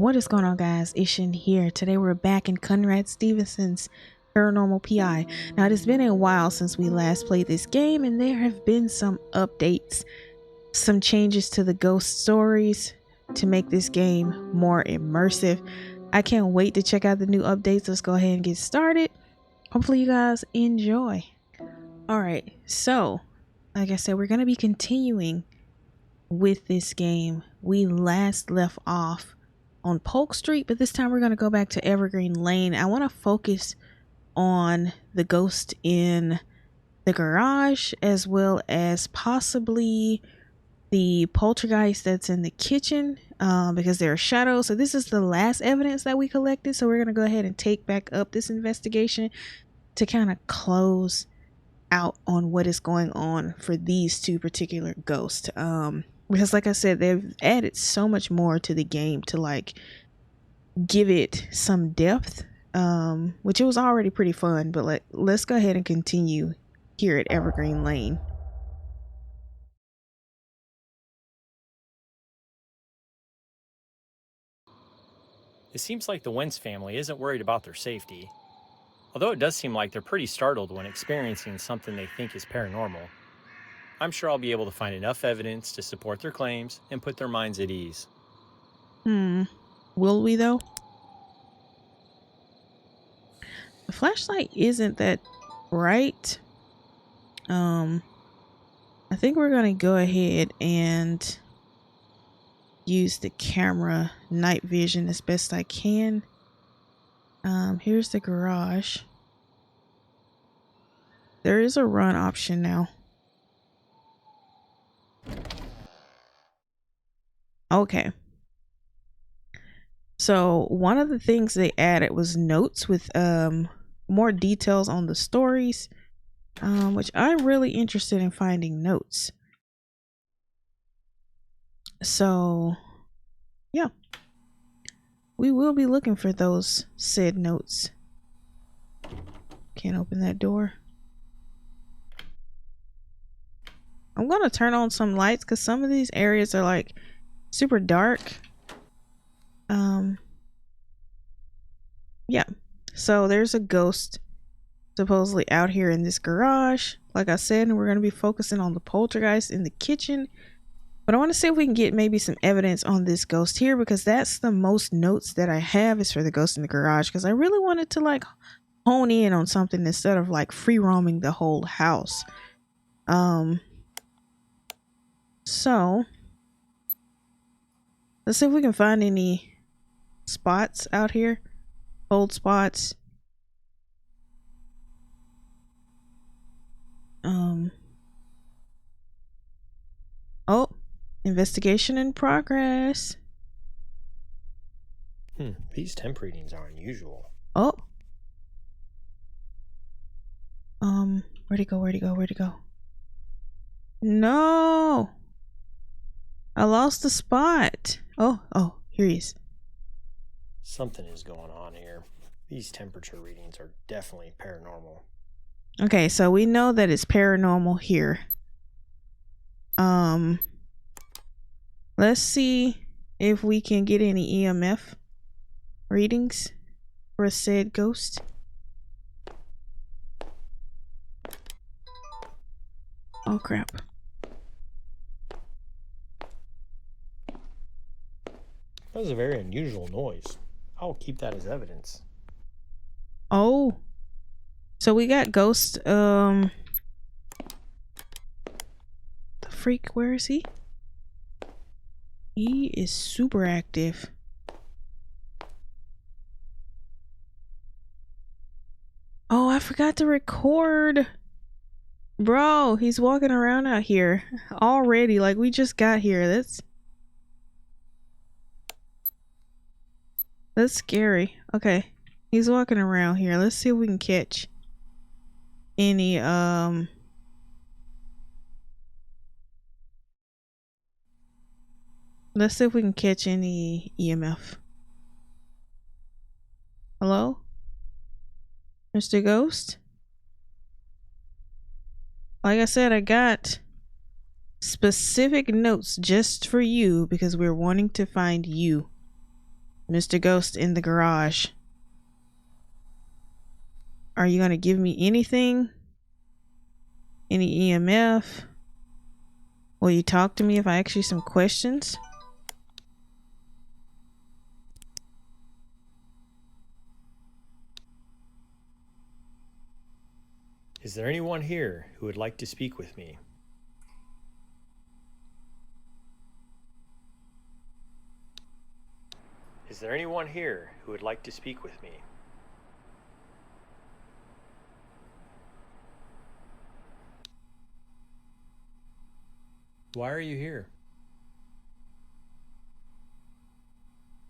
What is going on, guys? Ishin here. Today we're back in Conrad Stevenson's Paranormal P.I. Now, it has been a while since we last played this game, and there have been some updates, some changes to the ghost stories to make this game more immersive. I can't wait to check out the new updates. Let's go ahead and get started. Hopefully you guys enjoy. Alright, so like I said, we're going to be continuing with this game. We last left off on Polk Street, but this time we're going to go back to Evergreen Lane. I want to focus on the ghost in the garage, as well as possibly the poltergeist that's in the kitchen, because there are shadows. So this is the last evidence that we collected, so we're going to go ahead and take back up this investigation to kind of close out on what is going on for these two particular ghosts. Because like I said, they've added so much more to the game to like give it some depth, which it was already pretty fun, but let's go ahead and continue here at Evergreen Lane. It seems like the Wentz family isn't worried about their safety, although it does seem like they're pretty startled when experiencing something they think is paranormal. I'm sure I'll be able to find enough evidence to support their claims and put their minds at ease. Will we though? The flashlight isn't that bright. I think we're gonna go ahead and use the camera night vision as best I can. Here's the garage. There is a run option now. Okay. So one of the things they added was notes with more details on the stories, which I'm really interested in finding notes. So yeah, we will be looking for those said notes. Can't open that door. I'm gonna turn on some lights because some of these areas are like super dark. Yeah, so there's a ghost supposedly out here in this garage, like I said, and we're going to be focusing on the poltergeist in the kitchen. But I want to see if we can get maybe some evidence on this ghost here, because that's the most notes that I have is for the ghost in the garage, because I really wanted to like hone in on something instead of like free roaming the whole house. So let's see if we can find any spots out here, old spots. Oh, investigation in progress. These temp readings are unusual. Oh. Where'd he go? Where'd he go? Where'd he go? No! I lost the spot. Oh, here he is. Something is going on here. These temperature readings are definitely paranormal. Okay, so we know that it's paranormal here. Let's see if we can get any EMF readings for a said ghost. Oh crap. That was a very unusual noise. I'll keep that as evidence. Oh, so we got ghost. The freak, where is he? He is super active. Oh, I forgot to record. Bro, he's walking around out here already. Like, we just got here. That's scary. Okay, he's walking around here. Let's see if we can catch any let's see if we can catch any EMF. Hello, Mr. Ghost? Like I said, I got specific notes just for you because we're wanting to find you. Mr. Ghost in the garage. Are you gonna give me anything? Any EMF? Will you talk to me if I ask you some questions? Is there anyone here who would like to speak with me? Is there anyone here who would like to speak with me? Why are you here?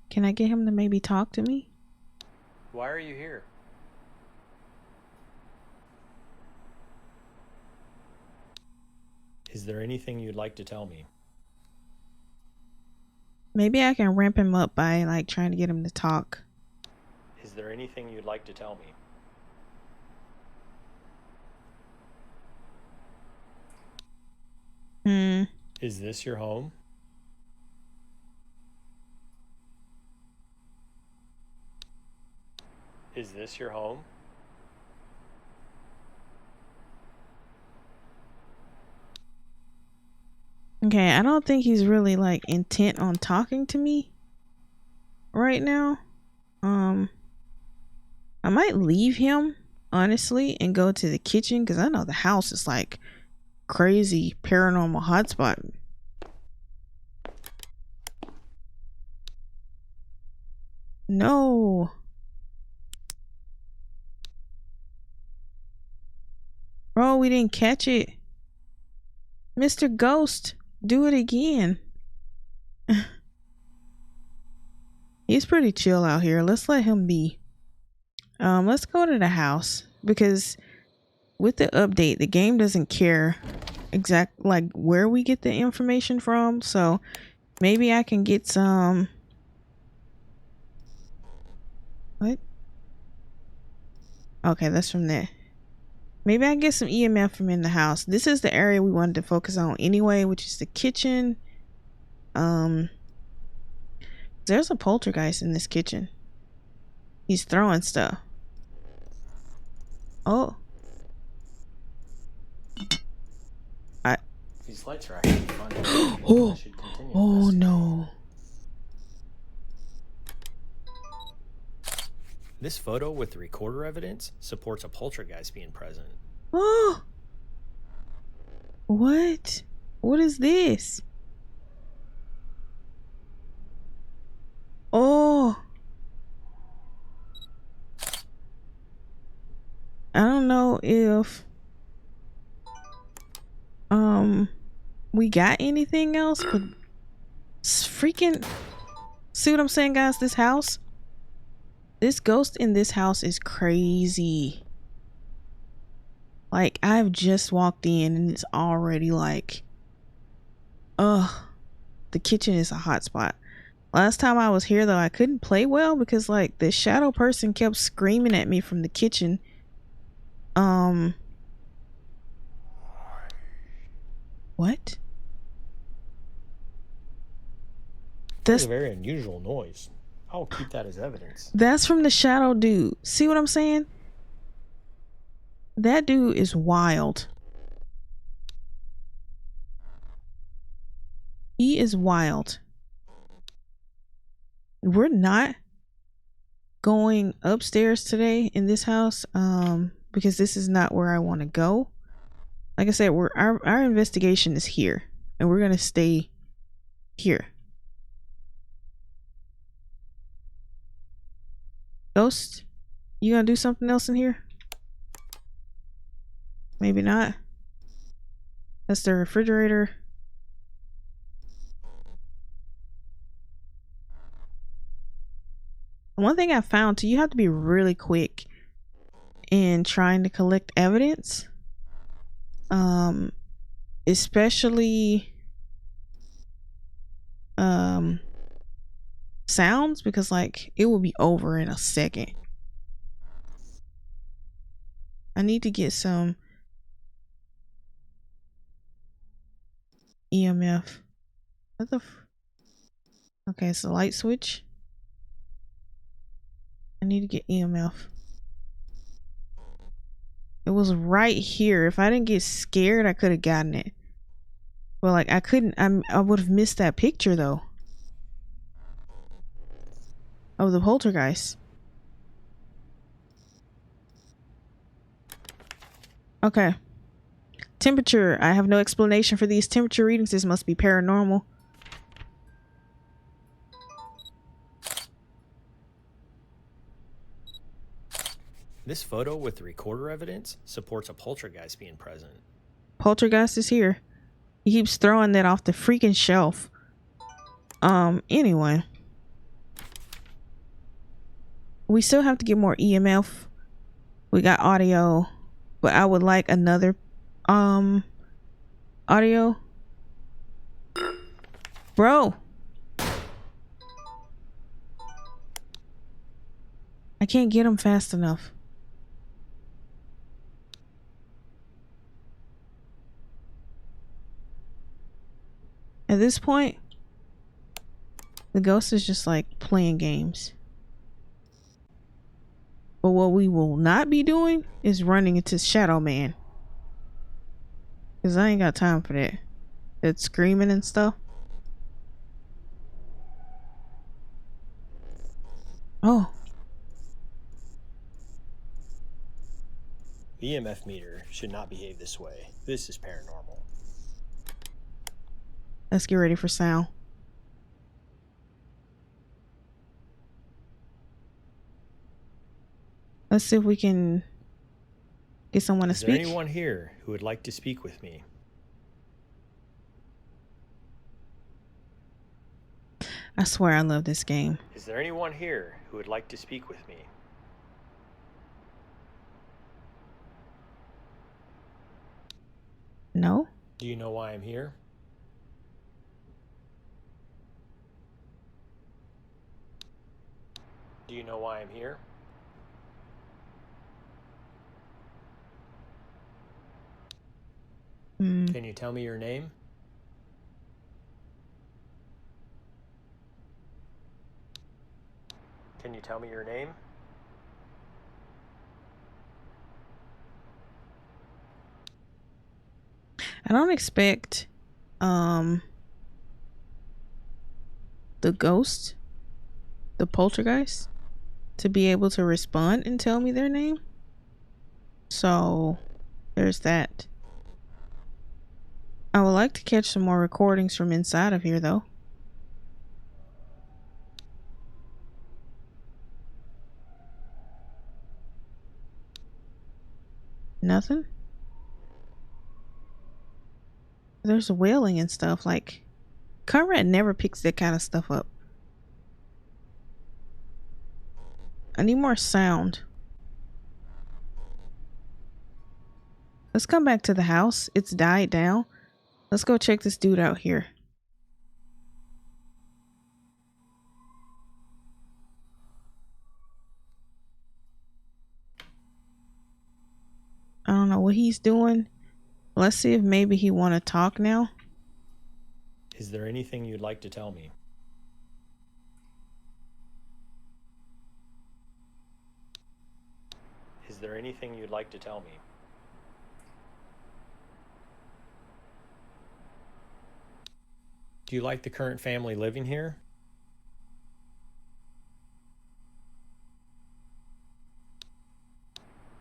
Can I get him to maybe talk to me? Why are you here? Is there anything you'd like to tell me? Maybe I can ramp him up by like trying to get him to talk. Is there anything you'd like to tell me? Is this your home? Is this your home? Okay, I don't think he's really like intent on talking to me right now. I might leave him honestly and go to the kitchen because I know the house is like crazy paranormal hotspot. No. Bro, we didn't catch it. Mr. Ghost, do it again. He's pretty chill out here. Let's let him be. Let's go to the house because with the update, the game doesn't care exact like where we get the information from. So maybe I can get some. What? Okay, that's from there. Maybe I can get some EMF from in the house. This is the area we wanted to focus on anyway, which is the kitchen. There's a poltergeist in this kitchen. He's throwing stuff. Oh. These lights are actually fun. Oh. Oh no. This photo with the recorder evidence supports a poltergeist being present. Oh. What? What is this? Oh. I don't know if we got anything else, but freaking see what I'm saying, guys? This house, this ghost in this house is crazy. Like, I've just walked in and it's already like, the kitchen is a hot spot. Last time I was here though, I couldn't play well because like the shadow person kept screaming at me from the kitchen. What? That's a very unusual noise. I'll keep that as evidence. That's from the shadow dude. See what I'm saying? That dude is wild. He is wild. We're not going upstairs today in this house because this is not where I want to go. Like I said, our investigation is here and we're going to stay here. Ghost, you gonna do something else in here? Maybe not. That's the refrigerator. One thing I found too, you have to be really quick in trying to collect evidence. Especially sounds, because like it will be over in a second. I need to get some EMF. What the okay, it's a light switch. I need to get EMF. It was right here. If I didn't get scared, I could have gotten it. Well, like I couldn't. I would have missed that picture though. Of the poltergeist. Okay. Temperature. I have no explanation for these temperature readings. This must be paranormal. This photo with the recorder evidence supports a poltergeist being present. Poltergeist is here. He keeps throwing that off the freaking shelf. Anyway. We still have to get more EMF. We got audio. But I would like another audio. Bro. I can't get him fast enough. At this point, the ghost is just like playing games. But what we will not be doing is running into Shadow Man. Because I ain't got time for that. That screaming and stuff. Oh. The EMF meter should not behave this way. This is paranormal. Let's get ready for sound. Let's see if we can get someone to speak. Is there anyone here who would like to speak with me? I swear I love this game. Is there anyone here who would like to speak with me? No? Do you know why I'm here? Do you know why I'm here? Can you tell me your name? Can you tell me your name? I don't expect the ghost, the poltergeist, to be able to respond and tell me their name. So there's that. I would like to catch some more recordings from inside of here though. Nothing? There's wailing and stuff. Like, Conrad never picks that kind of stuff up. I need more sound. Let's come back to the house. It's died down. Let's go check this dude out here. I don't know what he's doing. Let's see if maybe he want to talk now. Is there anything you'd like to tell me? Is there anything you'd like to tell me? Do you like the current family living here?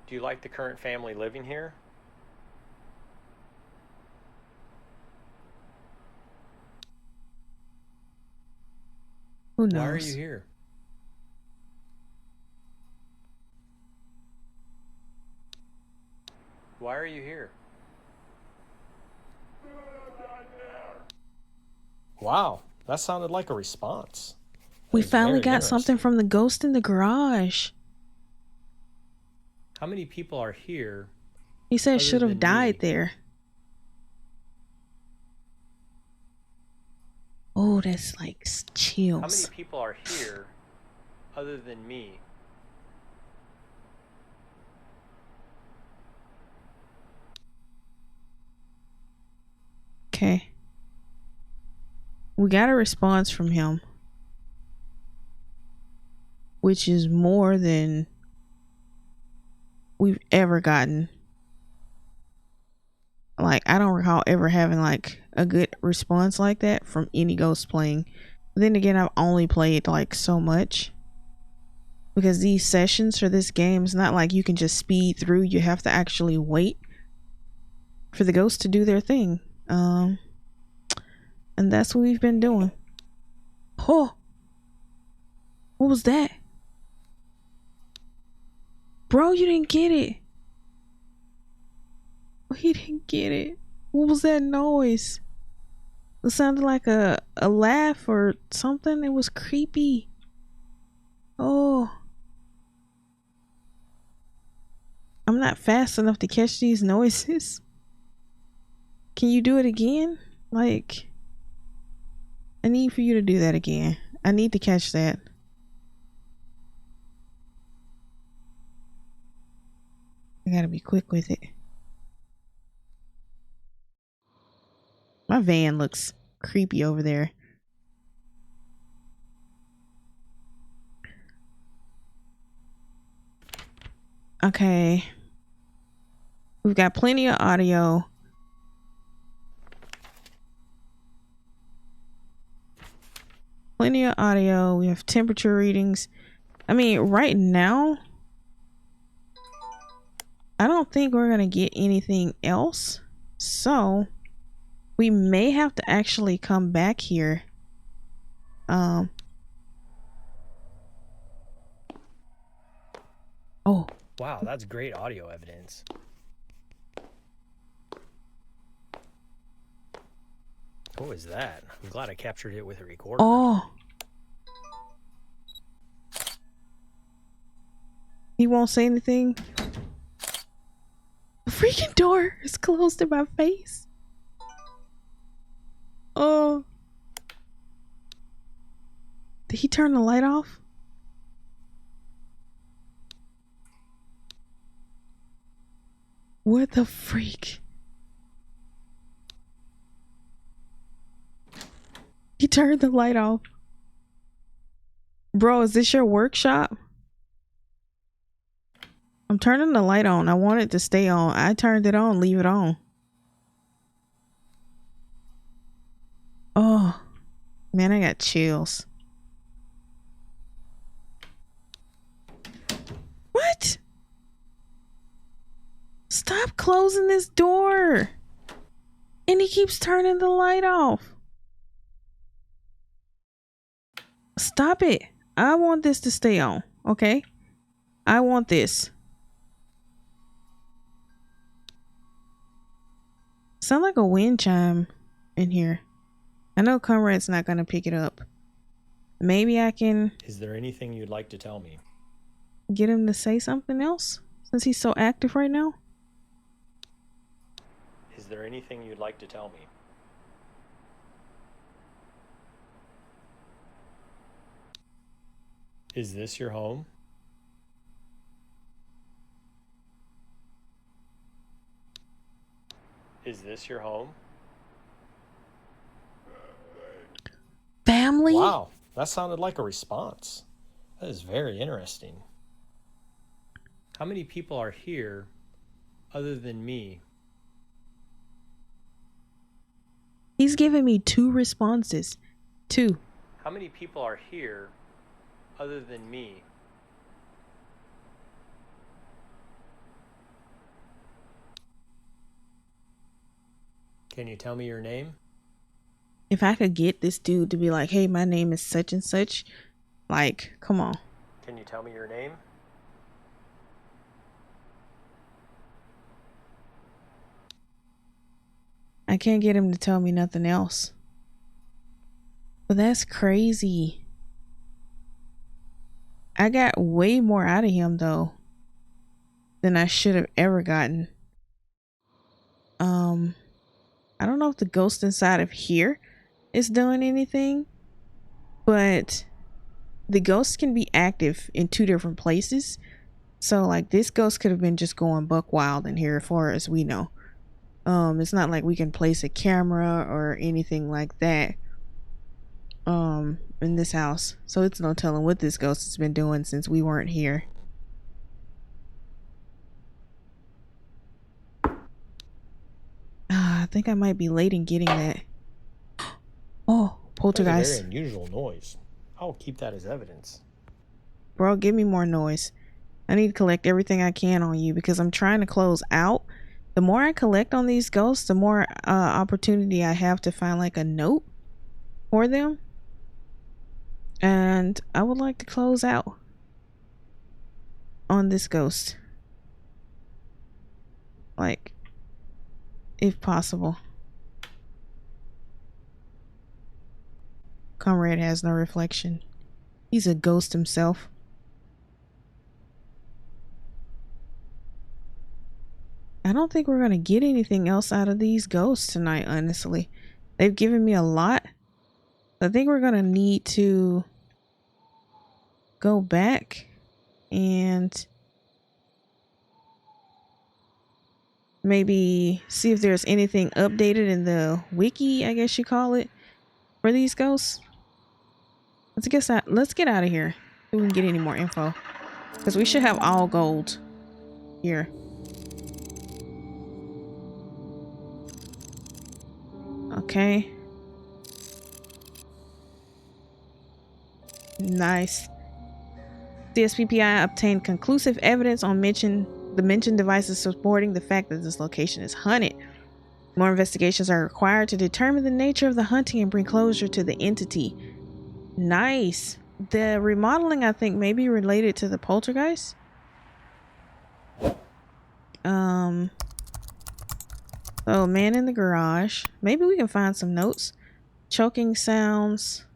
Do you like the current family living here? Who knows? Why are you here? Why are you here? Wow, that sounded like a response. We That's finally very got something interesting. from the ghost in the garage. How many people are here? He said Other should have than died me. there. Oh, that's like How many chills. people are here other than me? Okay. We got a response from him. which is more than we've ever gotten. Like, I don't recall ever having like a good response like that from any ghost playing. But then again, I've only played like so much, because these sessions for this game is not like you can just speed through. You have to actually wait for the ghosts to do their thing. And that's what we've been doing. Oh, what was that? Bro, you didn't get it. He didn't get it. What was that noise? It sounded like a laugh or something. It was creepy. Oh. I'm not fast enough to catch these noises. Can you do it again? Like, I need for you to do that again. I need to catch that. I gotta be quick with it. My van looks creepy over there. Okay. We've got plenty of audio. Plenty of audio. We have temperature readings. I mean, right now, I don't think we're gonna get anything else. So we may have to actually come back here. Oh. Wow, that's great audio evidence. What was that? I'm glad I captured it with a recorder. Oh. He won't say anything. The freaking door is closed in my face. Oh. Did he turn the light off? What the freak? He turned the light off. Bro, is this your workshop? I'm turning the light on. I want it to stay on. I turned it on. Leave it on. Oh, man, I got chills. What? Stop closing this door. And he keeps turning the light off. Stop it. I want this to stay on, okay? I want this. Sound like a wind chime in here. I know Conrad's not gonna pick it up. Maybe I can... Is there anything you'd like to tell me? Get him to say something else? Since he's so active right now? Is there anything you'd like to tell me? Is this your home? Is this your home? Family? Wow, that sounded like a response. That is very interesting. How many people are here other than me? He's giving me 2 responses. 2. How many people are here other than me? Can you tell me your name? If I could get this dude to be like, hey, my name is such and such. Like, come on. Can you tell me your name? I can't get him to tell me nothing else. But that's crazy. I got way more out of him though than I should have ever gotten. I don't know if the ghost inside of here is doing anything, but the ghost can be active in 2 different places. So like this ghost could have been just going buck wild in here as far as we know. It's not like we can place a camera or anything like that. in this house, so it's no telling what this ghost has been doing since we weren't here. I think I might be late in getting that. Oh, That was a very poltergeist. unusual noise. I'll keep that as evidence. Bro, give me more noise. I need to collect everything I can on you because I'm trying to close out. The more I collect on these ghosts, the more opportunity I have to find like a note for them. And I would like to close out on this ghost. Like, if possible. Conrad has no reflection. He's a ghost himself. I don't think we're going to get anything else out of these ghosts tonight, honestly. They've given me a lot. I think we're going to need to go back and maybe see if there's anything updated in the wiki, I guess you call it, for these ghosts. Let's get out of here so we can get any more info. Because we should have all gold here. Okay. Nice. CSPPI obtained conclusive evidence on the mentioned devices supporting the fact that this location is haunted. More investigations are required to determine the nature of the haunting and bring closure to the entity. Nice. The remodeling, I think, may be related to the poltergeist. So man in the garage. Maybe we can find some notes. Choking sounds.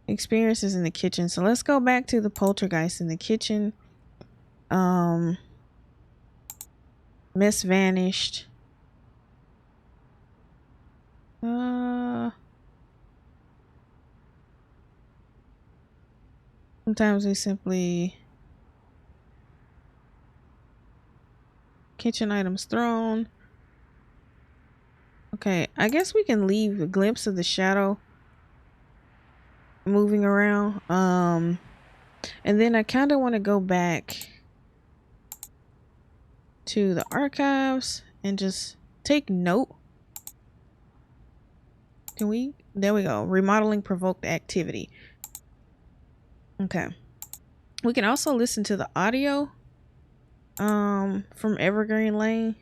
Experiences in the kitchen. So let's go back to the poltergeist in the kitchen. Mess vanished. Sometimes we simply kitchen items thrown. Okay, I guess we can leave a glimpse of the shadow moving around. And then I kind of want to go back to the archives and just take note. Can we? There we go. Remodeling provoked activity. Okay. We can also listen to the audio from Evergreen Lane,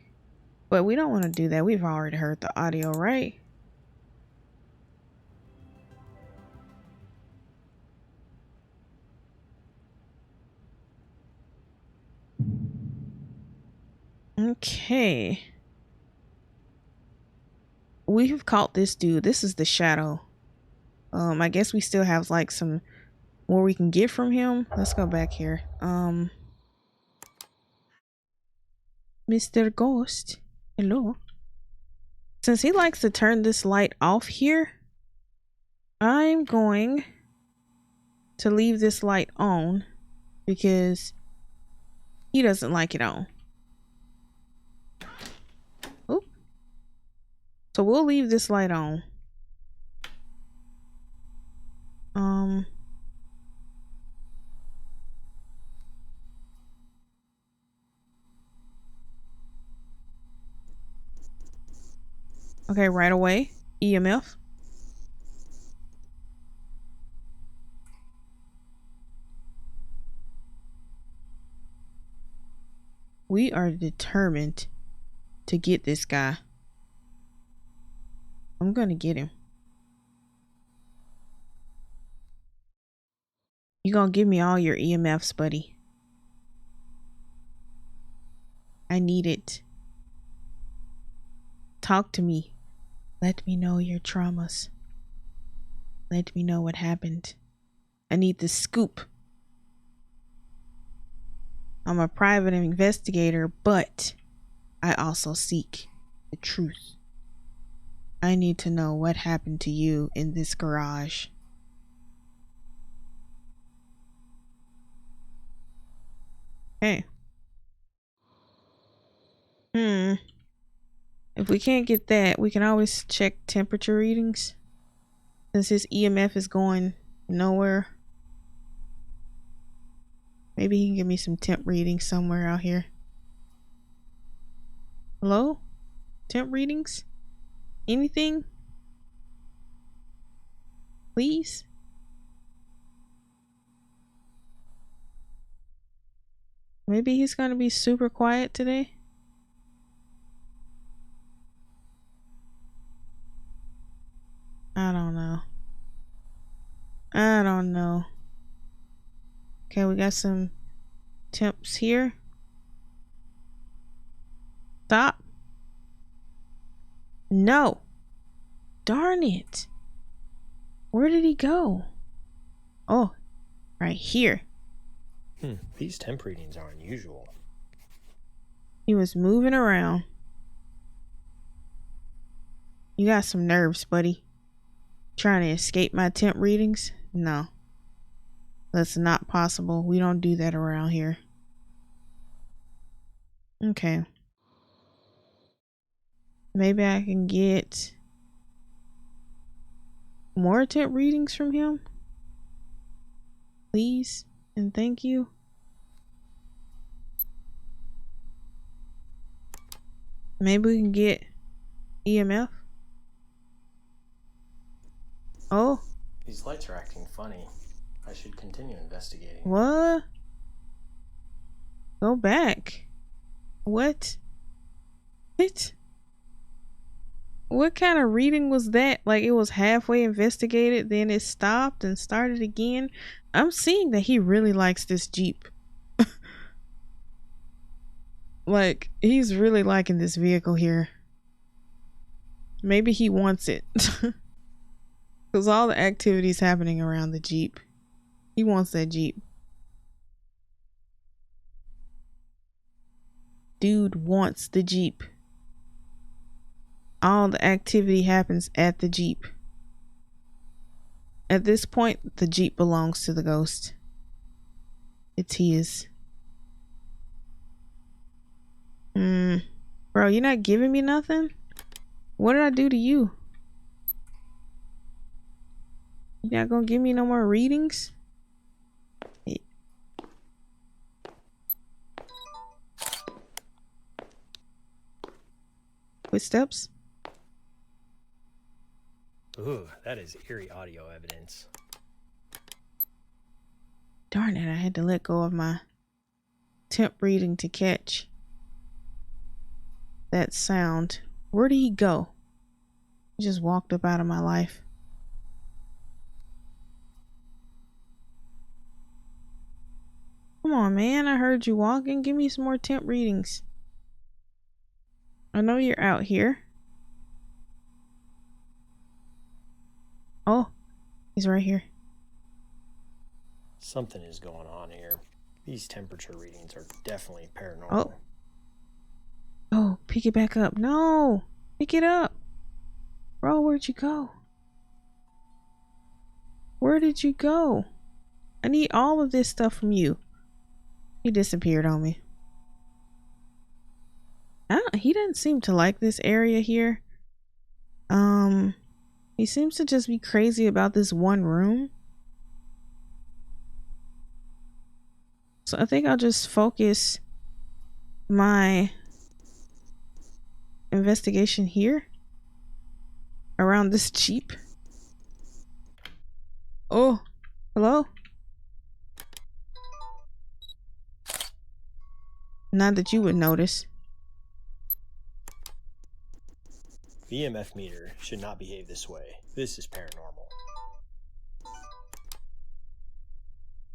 but we don't want to do that. We've already heard the audio, right? Okay. We've caught this dude. This is the shadow. I guess we still have like some more we can get from him. Let's go back here. Mr. Ghost. Hello. Since he likes to turn this light off here, I'm going to leave this light on because he doesn't like it on. Oop. So we'll leave this light on. Okay, right away. EMF. We are determined to get this guy. I'm gonna get him. You gonna give me all your EMFs, buddy. I need it. Talk to me. Let me know your traumas. Let me know what happened. I need the scoop. I'm a private investigator, but I also seek the truth. I need to know what happened to you in this garage. Hey. It If we can't get that, we can always check temperature readings. Since his EMF is going nowhere. Maybe he can give me some temp readings somewhere out here. Hello? Temp readings? Anything? Please? Maybe he's gonna be super quiet today. I don't know. I don't know. Okay, we got some temps here. Stop. No. Darn it. Where did he go? Oh, right here. These temp readings are unusual. He was moving around. You got some nerves, buddy. Trying to escape my temp readings? No. That's not possible. We don't do that around here. Okay. Maybe I can get more temp readings from him? Please and thank you. Maybe we can get EMF. Oh. These lights are acting funny. I should continue investigating. What? Go back. What? What kind of reading was that? Like it was halfway investigated, then it stopped and started again. I'm seeing that he really likes this Jeep. Like he's really liking this vehicle here. Maybe he wants it. Because all the activities happening around the Jeep. He wants that Jeep. Dude wants the Jeep. All the activity happens at the Jeep. At this point, the Jeep belongs to the ghost. It's his. Bro, you're not giving me nothing? What did I do to you? You not gonna give me no more readings? Footsteps? Ooh, that is eerie audio evidence. Darn it, I had to let go of my temp reading to catch that sound. Where did he go? He just walked up out of my life. Come on, man. I heard you walking. Give me some more temp readings. I know you're out here. Oh, he's right here. Something is going on here. These temperature readings are definitely paranormal. Oh. Oh, pick it back up. No, pick it up. Bro, where'd you go? Where did you go? I need all of this stuff from you. He disappeared on me. He doesn't seem to like this area here. He seems to just be crazy about this one room. So I think I'll just focus my investigation here around this Jeep. Oh, hello? Not that you would notice. The EMF meter should not behave this way. This is paranormal.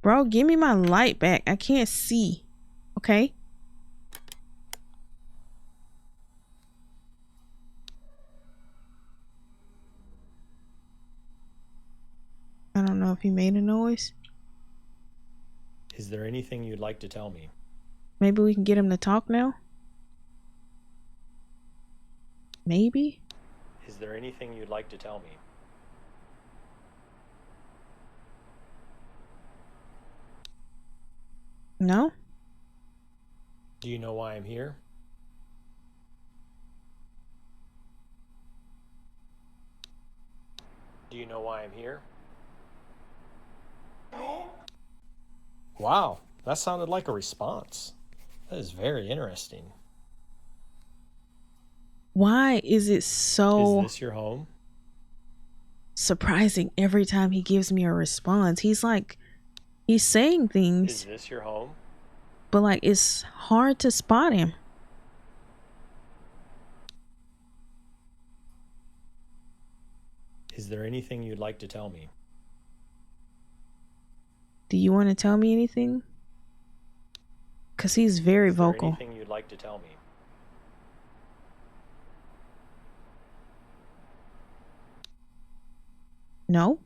Bro, give me my light back. I can't see. Okay? I don't know if he made a noise. Is there anything you'd like to tell me? Maybe we can get him to talk now? Maybe? Is there anything you'd like to tell me? No? Do you know why I'm here? Do you know why I'm here? Wow, that sounded like a response. That is very interesting. Why is it so Is this your home? surprising every time he gives me a response? He's saying Is things, this your home? but like it's hard to spot him. Is there anything you'd like to tell me? Do you want to tell me anything? Because he's very Is there vocal. anything you'd like to tell me? No?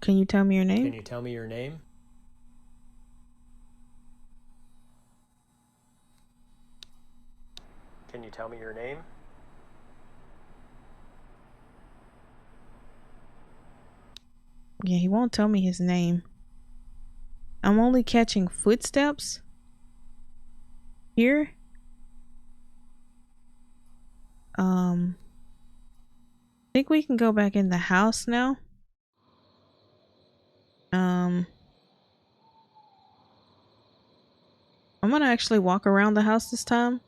Can you tell me your name? Can you tell me your name? Can you tell me your name? Yeah, he won't tell me his name. I'm only catching footsteps here. Think we can go back in the house now. I'm gonna actually walk around the house this time.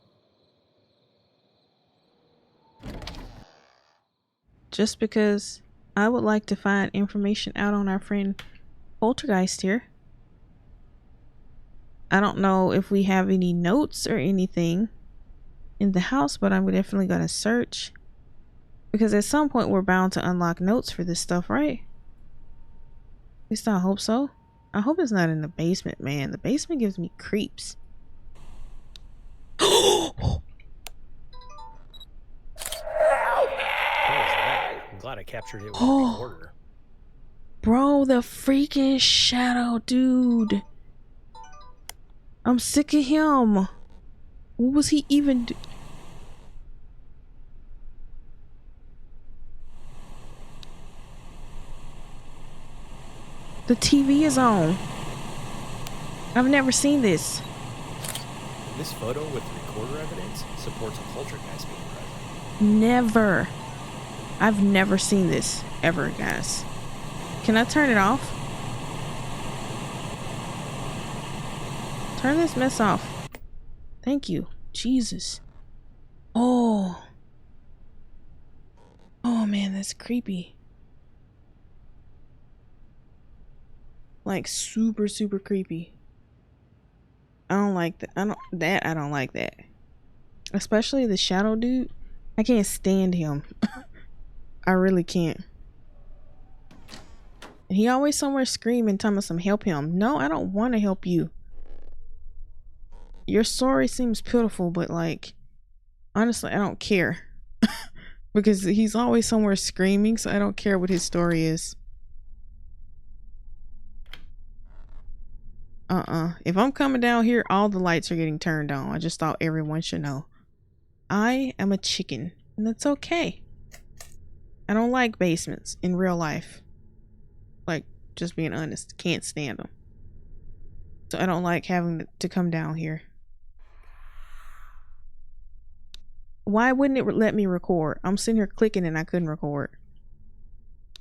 Just because I would like to find information out on our friend Poltergeist here. I don't know if we have any notes or anything in the house, but I'm definitely gonna search. Because at some point we're bound to unlock notes for this stuff, right? At least I hope so. I hope it's not in the basement, man. The basement gives me creeps. What was that? I'm glad I captured it with a recorder. Bro, the freaking shadow dude. I'm sick of him. What was he even do? The TV is on. I've never seen this. This photo with recorder evidence supports a poltergeist being present. Never. I've never seen this ever, guys. Can I turn it off? Turn this mess off. Thank you. Jesus. Oh. Oh man, that's creepy. Like super, super creepy. I don't like that. I don't like that. Especially the shadow dude. I can't stand him. I really can't. And he always somewhere screaming, telling us some help him. No, I don't want to help you. Your story seems pitiful, but like, honestly, I don't care. Because he's always somewhere screaming, so I don't care what his story is. If I'm coming down here, all the lights are getting turned on. I just thought everyone should know. I am a chicken, and that's okay. I don't like basements in real life. Like, just being honest, can't stand them. So I don't like having to come down here. Why wouldn't it let me record? I'm sitting here clicking and I couldn't record.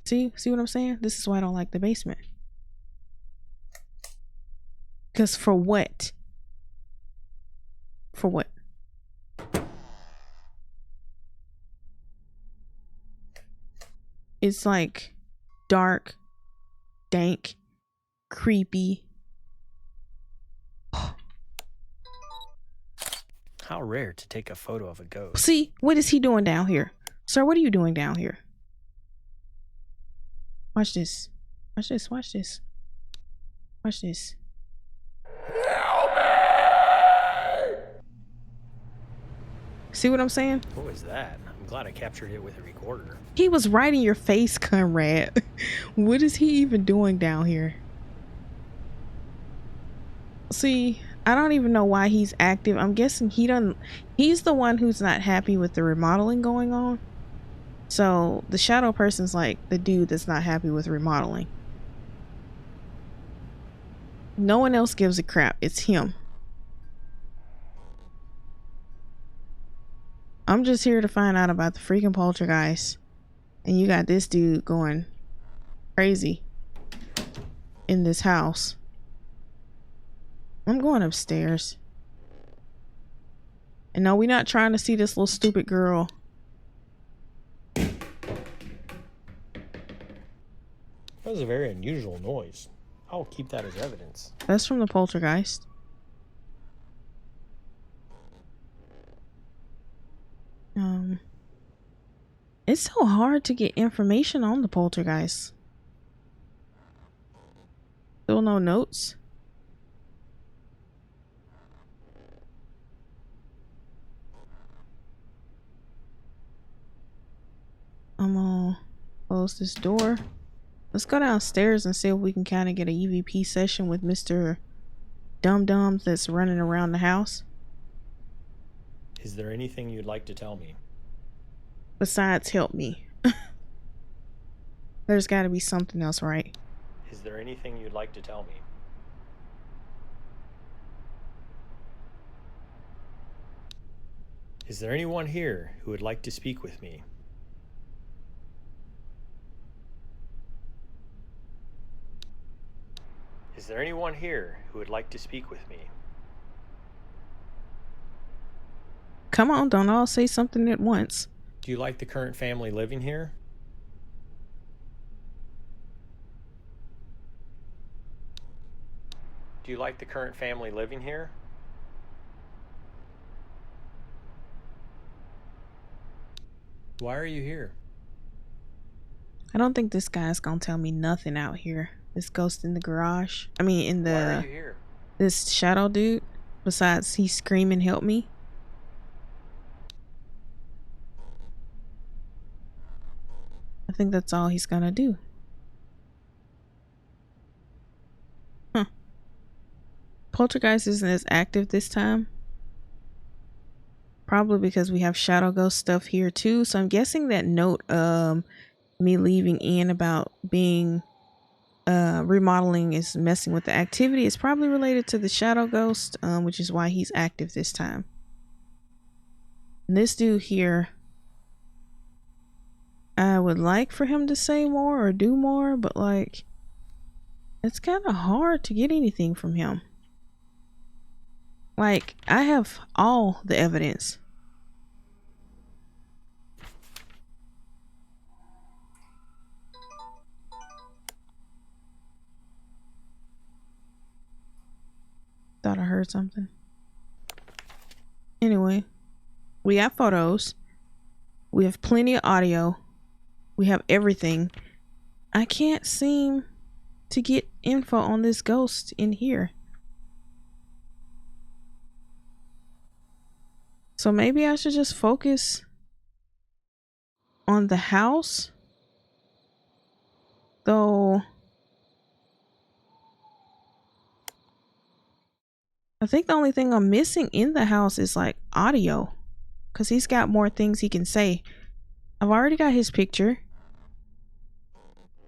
See what I'm saying? This is why I don't like the basement. Because for what? For what? It's like dark, dank, creepy. How rare to take a photo of a ghost. See, what is he doing down here? Sir, what are you doing down here? Watch this. Watch this. Watch this. Watch this. Help me! See what I'm saying? What was that? I'm glad I captured it with a recorder. He was right in your face, Conrad. What is he even doing down here? See, I don't even know why he's active. I'm guessing he's the one who's not happy with the remodeling going on. So the shadow person's like the dude that's not happy with remodeling. No one else gives a crap. It's him. I'm just here to find out about the freaking poltergeist And you got this dude going crazy in this house. I'm going upstairs. And no, we're not trying to see this little stupid girl. That was a very unusual noise. I'll keep that as evidence. That's from the poltergeist. It's so hard to get information on the poltergeist. Still no notes. I'm gonna close this door. Let's go downstairs and see if we can kind of get a EVP session with Mr. Dum Dums that's running around the house. Is there anything you'd like to tell me? Besides, help me. There's got to be something else, right? Is there anything you'd like to tell me? Is there anyone here who would like to speak with me? Is there anyone here who would like to speak with me? Come on, don't all say something at once. Do you like the current family living here? Do you like the current family living here? Why are you here? I don't think this guy's gonna tell me nothing out here. This ghost in the garage. I mean, in Why are the you here? this shadow dude. Besides, he's screaming, "Help me!" I think that's all he's gonna do. Huh. Poltergeist isn't as active this time. Probably because we have shadow ghost stuff here too. So I'm guessing that note me leaving in about being remodeling is messing with the activity. It's probably related to the shadow ghost, which is why he's active this time. And this dude here, I would like for him to say more or do more, but like it's kind of hard to get anything from him. Like, I have all the evidence. Thought I heard something. Anyway, we have photos. We have plenty of audio. We have everything. I can't seem to get info on this ghost in here. So maybe I should just focus on the house. Though I think the only thing I'm missing in the house is like audio. Because he's got more things he can say. I've already got his picture.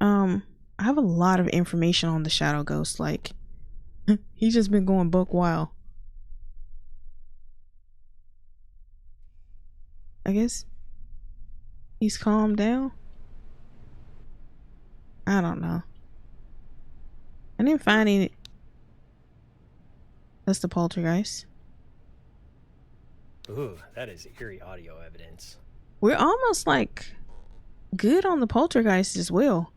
I have a lot of information on the shadow ghost. Like, he's just been going buck wild. I guess he's calmed down. I don't know. I didn't find any. That's the poltergeist. Ooh, that is eerie audio evidence. We're almost like good on the poltergeist as well.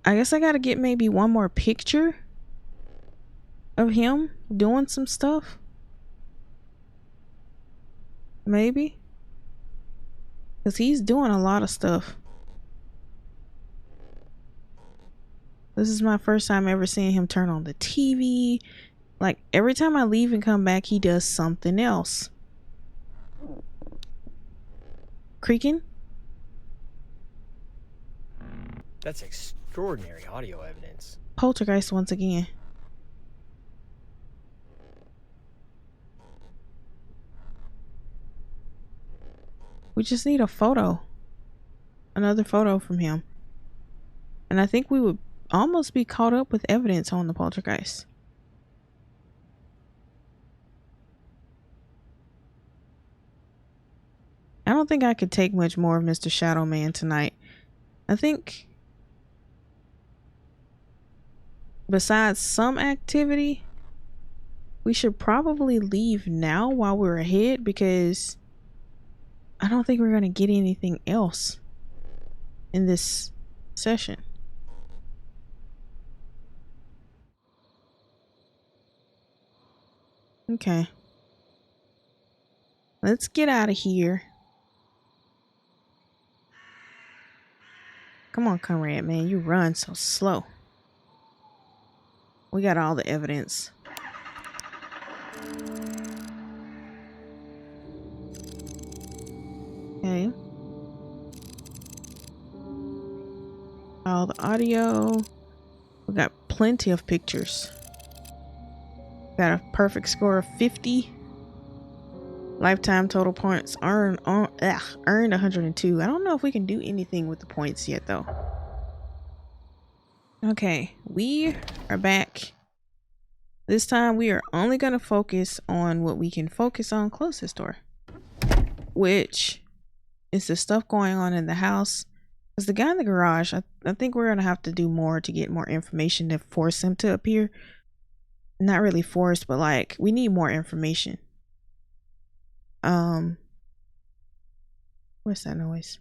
I guess I gotta get maybe one more picture of him doing some stuff. Maybe. Because he's doing a lot of stuff. This is my first time ever seeing him turn on the TV. Like, every time I leave and come back, he does something else. Creaking? That's extraordinary audio evidence. Poltergeist once again. We just need a photo. Another photo from him. And I think we would almost be caught up with evidence on the poltergeist. I don't think I could take much more of Mr. Shadow Man tonight. I think besides some activity, we should probably leave now while we're ahead, because I don't think we're going to get anything else in this session. Okay. Let's get out of here. Come on, Conrad, man. You run so slow. We got all the evidence. Okay. All the audio. We got plenty of pictures. Got a perfect score of 50. Lifetime total points earned 102. I don't know if we can do anything with the points yet, though. Okay, we are back. This time we are only going to focus on what we can focus on. Close this door. Which is the stuff going on in the house. Because the guy in the garage, I think we're going to have to do more to get more information to force him to appear. Not really forced, but like, we need more information. What's that noise?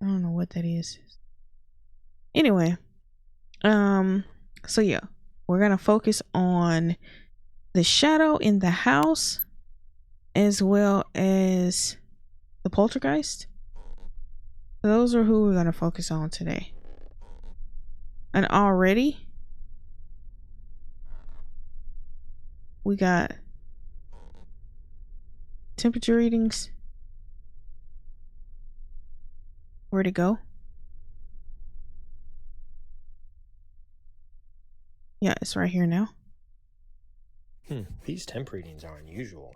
I don't know what that is. Anyway, so yeah, we're gonna focus on the shadow in the house as well as the poltergeist. Those are who we're gonna focus on today. And already we got temperature readings. Where'd it go? Yeah, it's right here now. These temp readings are unusual.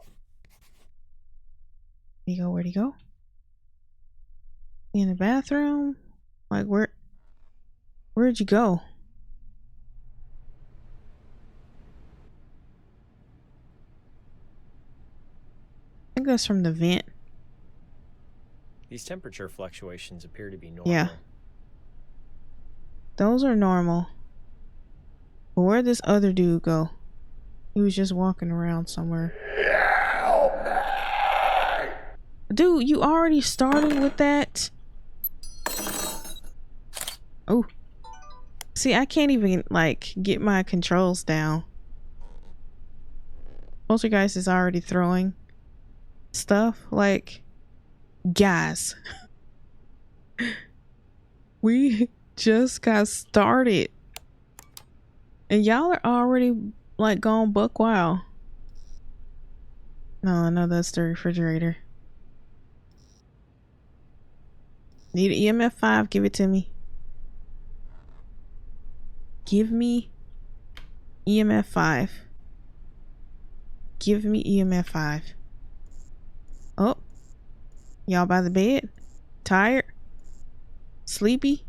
Where'd he go? In the bathroom? Like, where'd you go? I think that's from the vent. These temperature fluctuations appear to be normal. Yeah. Those are normal. But where'd this other dude go? He was just walking around somewhere. Help me! Dude, you already started with that? Oh. See, I can't even, like, get my controls down. Poltergeist is already throwing stuff. Like, guys. We just got started. And y'all are already, like, gone buck wild. No, that's the refrigerator. Need an EMF 5, give it to me. Give me EMF 5. Give me EMF 5. Oh. Y'all by the bed? Tired? Sleepy?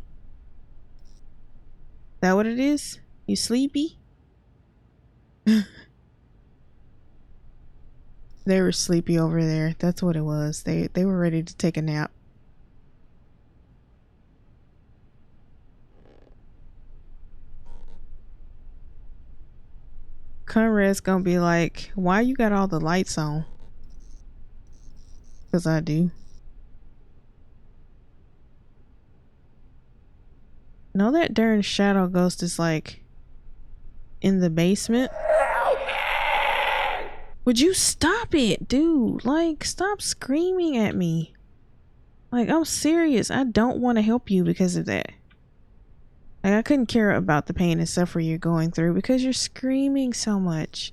That what it is? You sleepy? They were sleepy over there. That's what it was. They were ready to take a nap. Conrad's gonna be like, why you got all the lights on? Because I do. No, that darn shadow ghost is like in the basement. Would you stop it, dude? Like, stop screaming at me. Like, I'm serious. I don't want to help you because of that. Like, I couldn't care about the pain and suffering you're going through because you're screaming so much.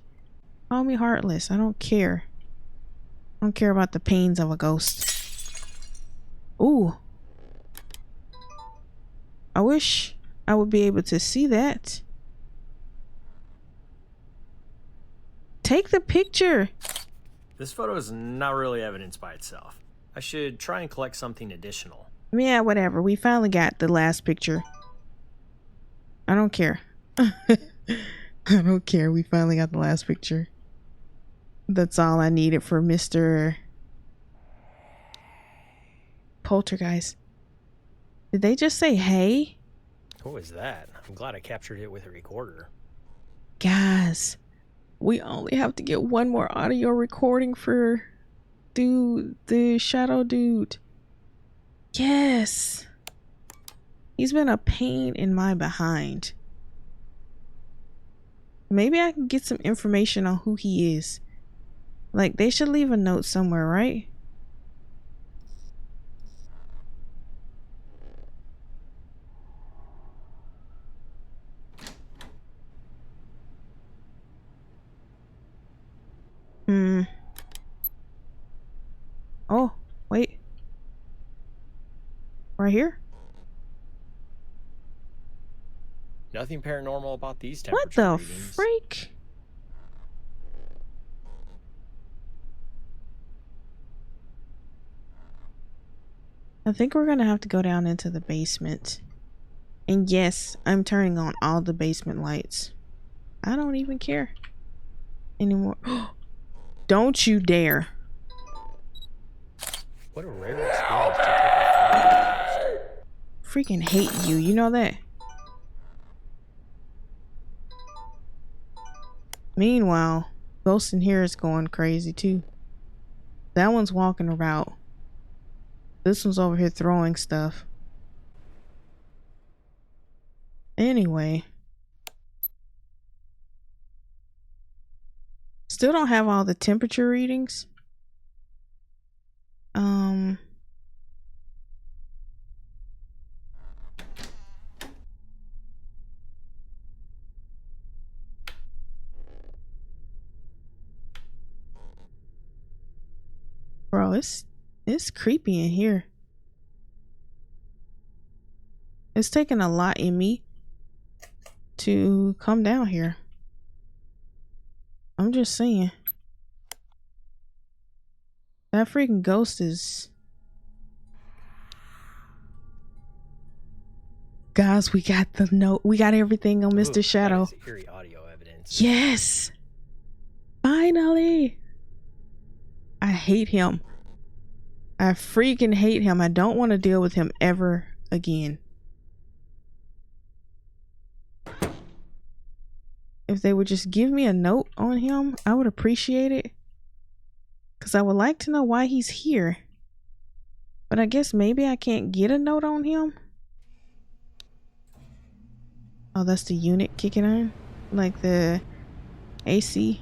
Call me heartless. I don't care. I don't care about the pains of a ghost. Ooh. I wish I would be able to see that. Take the picture. This photo is not really evidence by itself. I should try and collect something additional. Yeah, whatever. We finally got the last picture. I don't care. I don't care. We finally got the last picture. That's all I needed for Mr. Poltergeist. Did they just say hey? What was that? I'm glad I captured it with a recorder. Guys, we only have to get one more audio recording for the shadow dude. Yes. He's been a pain in my behind. Maybe I can get some information on who he is. Like, they should leave a note somewhere, right? Oh, wait. Right here? Nothing paranormal about these What temperature the readings. freak? I think we're gonna have to go down into the basement. And yes, I'm turning on all the basement lights. I don't even care anymore. Don't you dare. What a rare experience to take a photo. Freaking hate you, you know that? Meanwhile, Ghost in here is going crazy too. That one's walking about. This one's over here throwing stuff. Anyway. Still don't have all the temperature readings. Bro, it's creepy in here. It's taking a lot in me to come down here. I'm just saying. That freaking ghost is... Guys, we got the note. We got everything on Mr. Shadow. That is eerie audio evidence. Yes! Finally! I hate him. I freaking hate him. I don't want to deal with him ever again. If they would just give me a note on him, I would appreciate it. Because I would like to know why he's here. But I guess maybe I can't get a note on him. Oh, that's the unit kicking on? Like the AC?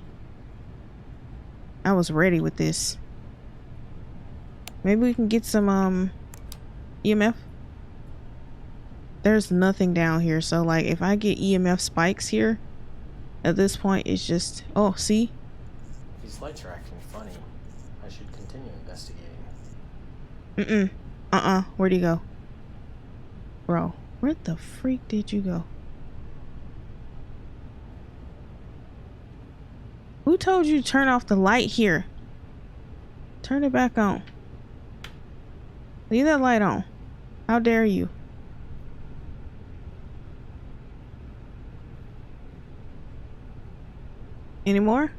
I was ready with this. Maybe we can get some EMF. There's nothing down here, so like if I get EMF spikes here, at this point it's just... Oh, see? These lights are acting funny. I should continue investigating. Where'd he go? Bro, where the freak did you go? Who told you to turn off the light here? Turn it back on. Leave that light on. How dare you? Any more?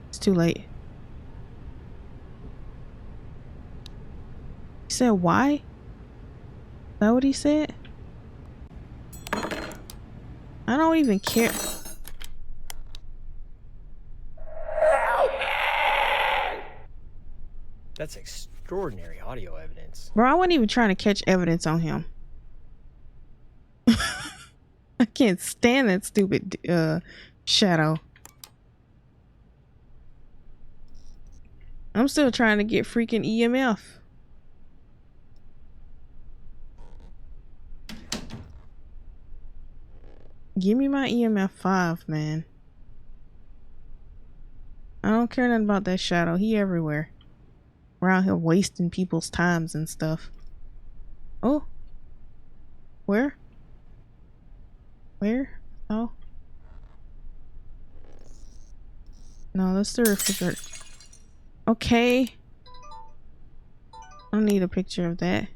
It's too late. He said why? Is that what he said? I don't even care. That's extraordinary audio evidence. Bro, I wasn't even trying to catch evidence on him. I can't stand that stupid shadow. I'm still trying to get freaking EMF. Give me my EMF 5, man. I don't care nothing about that shadow. He everywhere. Around here wasting people's times and stuff. Oh. Where? Where? Oh. No, that's the refrigerator. Okay. I don't need a picture of that.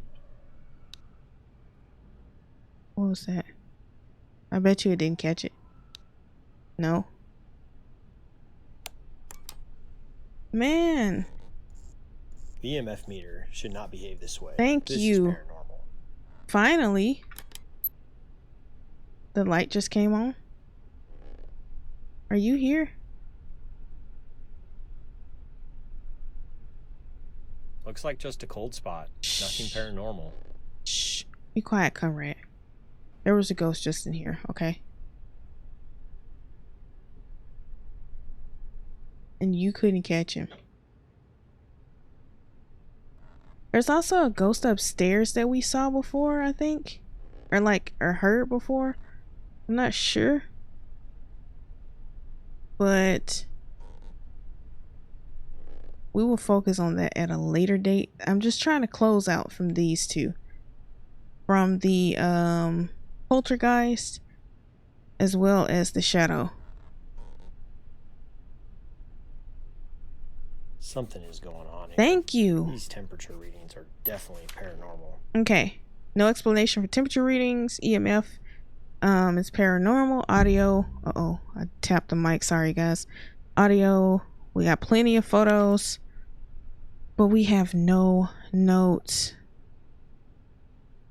What was that? I bet you it didn't catch it. No. Man. The EMF meter should not behave this way. Thank This you. is paranormal. Finally. The light just came on. Are you here? Looks like just a cold spot. Nothing paranormal. Shh. Be quiet, Conrad. There was a ghost just in here, okay? And you couldn't catch him. There's also a ghost upstairs that we saw before, I think. Or heard before. I'm not sure. But we will focus on that at a later date. I'm just trying to close out from these two. From the poltergeist as well as the shadow. Something is going on here. Thank you. These temperature readings are definitely paranormal. Okay. No explanation for temperature readings. EMF. It's paranormal. Audio. Uh-oh. I tapped the mic. Sorry, guys. Audio. We got plenty of photos. But we have no notes.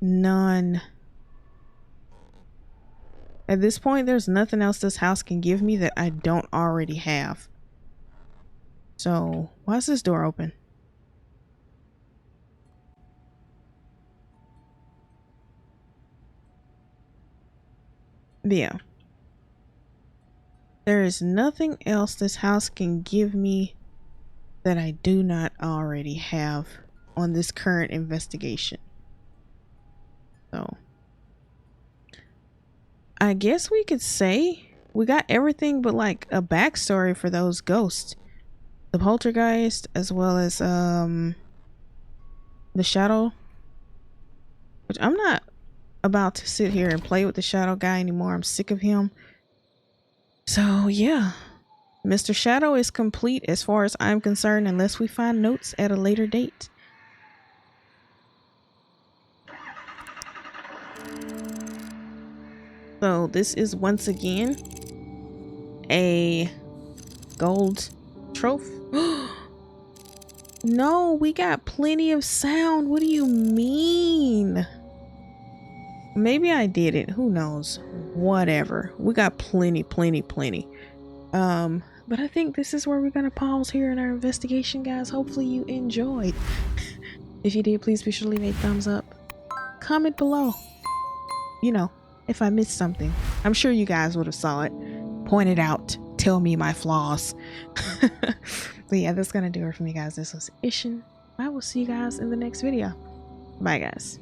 None. At this point, there's nothing else this house can give me that I don't already have. So, why is this door open? Yeah. There is nothing else this house can give me that I do not already have on this current investigation. So, I guess we could say we got everything but like a backstory for those ghosts. The poltergeist as well as the shadow. Which I'm not about to sit here and play with the shadow guy anymore. I'm sick of him. So yeah. Mr. Shadow is complete as far as I'm concerned unless we find notes at a later date. So this is once again a gold trophy. No, we got plenty of sound. What do you mean? Maybe I did it. Who knows? Whatever. We got plenty. But I think this is where we're gonna pause here in our investigation, guys. Hopefully you enjoyed. If you did, please be sure to leave a thumbs up. Comment below. You know, if I missed something. I'm sure you guys would have saw it. Point it out. Tell me my flaws. But yeah, that's gonna do it for me, guys. This was Ishin. I will see you guys in the next video. Bye, guys.